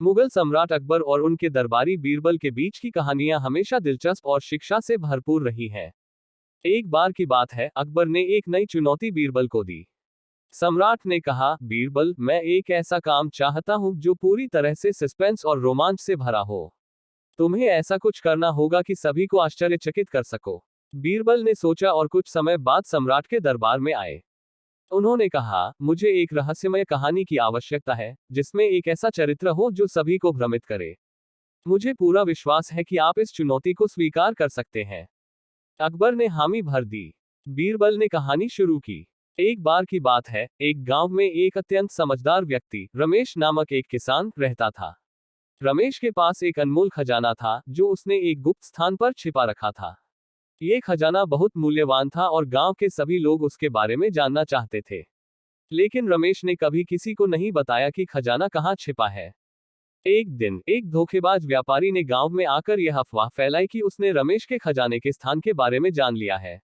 मुगल सम्राट अकबर और उनके दरबारी बीरबल के बीच की कहानियां हमेशा दिलचस्प और शिक्षा से भरपूर रही हैं। एक बार की बात है, अकबर ने एक नई चुनौती बीरबल को दी। सम्राट ने कहा, बीरबल, मैं एक ऐसा काम चाहता हूं जो पूरी तरह से सस्पेंस और रोमांच से भरा हो। तुम्हें ऐसा कुछ करना होगा कि सभी को आश्चर्यचकित कर सको। बीरबल ने सोचा और कुछ समय बाद सम्राट के दरबार में आए। उन्होंने कहा, मुझे एक रहस्यमय कहानी की आवश्यकता है, जिसमें एक ऐसा चरित्र हो जो सभी को भ्रमित करे। मुझे पूरा विश्वास है कि आप इस चुनौती को स्वीकार कर सकते हैं। अकबर ने हामी भर दी। बीरबल ने कहानी शुरू की। एक बार की बात है, एक गांव में एक अत्यंत समझदार व्यक्ति, रमेश नामक एक किसान, रहता था। रमेश के पास एक अनमोल खजाना था, जो उसने एक गुप्त स्थान पर छिपा रखा था। ये खजाना बहुत मूल्यवान था और गांव के सभी लोग उसके बारे में जानना चाहते थे। लेकिन रमेश ने कभी किसी को नहीं बताया कि खजाना कहाँ छिपा है। एक दिन एक धोखेबाज व्यापारी ने गांव में आकर यह अफवाह फैलाई कि उसने रमेश के खजाने के स्थान के बारे में जान लिया है।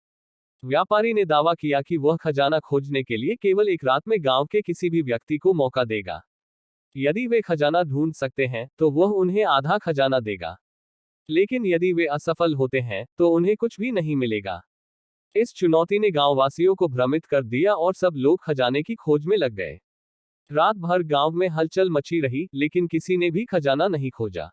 व्यापारी ने दावा किया कि वह खजाना खोजने के लिए केवल एक रात में गांव के किसी भी व्यक्ति को मौका देगा। यदि वे खजाना ढूंढ सकते हैं तो वह उन्हें आधा खजाना देगा, लेकिन यदि वे असफल होते हैं तो उन्हें कुछ भी नहीं मिलेगा। इस चुनौती ने गांववासियों को भ्रमित कर दिया और सब लोग खजाने की खोज में लग गए। रात भर गांव में हलचल मची रही, लेकिन किसी ने भी खजाना नहीं खोजा।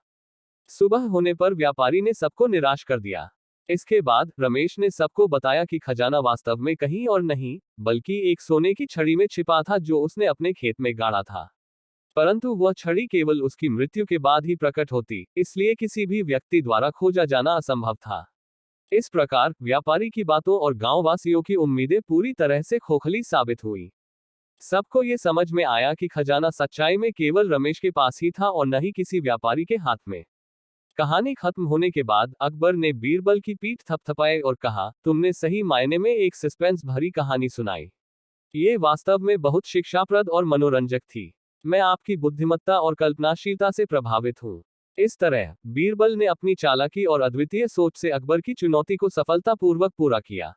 सुबह होने पर व्यापारी ने सबको निराश कर दिया। इसके बाद रमेश ने सबको बताया कि खजाना वास्तव में कहीं और नहीं, बल्कि एक सोने की छड़ी में छिपा था जो उसने अपने खेत में गाड़ा था। परंतु वह छड़ी केवल उसकी मृत्यु के बाद ही प्रकट होती, इसलिए किसी भी व्यक्ति द्वारा खोजा जाना असंभव था। इस प्रकार व्यापारी की बातों और गांववासियों की उम्मीदें पूरी तरह से खोखली साबित हुई। सबको ये समझ में आया कि खजाना सच्चाई में केवल रमेश के पास ही था और न ही किसी व्यापारी के हाथ में। कहानी खत्म होने के बाद अकबर ने बीरबल की पीठ थपथपाई और कहा, तुमने सही मायने में एक सस्पेंस भरी कहानी सुनाई। ये वास्तव में बहुत शिक्षाप्रद और मनोरंजक थी। मैं आपकी बुद्धिमत्ता और कल्पनाशीलता से प्रभावित हूँ। इस तरह बीरबल ने अपनी चालाकी और अद्वितीय सोच से अकबर की चुनौती को सफलतापूर्वक पूरा किया।